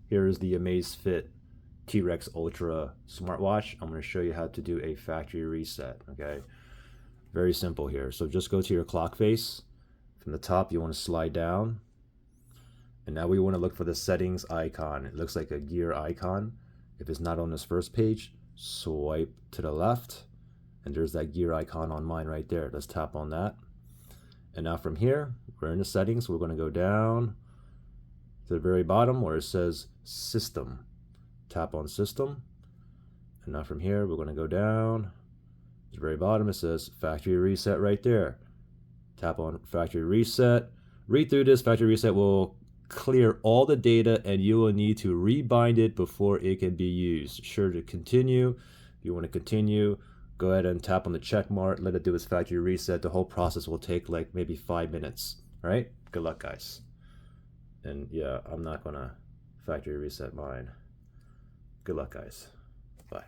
Here is the Amazfit T-Rex Ultra smartwatch. I'm going to show you how to do a factory reset, okay? Very simple here. So just go to your clock face. From the top, you want to slide down. And now we want to look for the settings icon. It looks like a gear icon. If it's not on this first page, swipe to the left. And there's that gear icon on mine right there. Let's tap on that. And now from here, we're in the settings. We're going to go down to the very bottom where it says System. Tap on System. And now from here, we're going to go down to the very bottom. It says Factory Reset right there. Tap on Factory Reset. Read through this. Factory Reset will clear all the data and you will need to rebind it before it can be used. Sure to continue. If you want to continue, go ahead and tap on the check mark. Let it do its factory reset. The whole process will take like maybe 5 minutes. All right? Good luck, guys. And yeah, I'm not going to factory reset mine. Good luck, guys. Bye.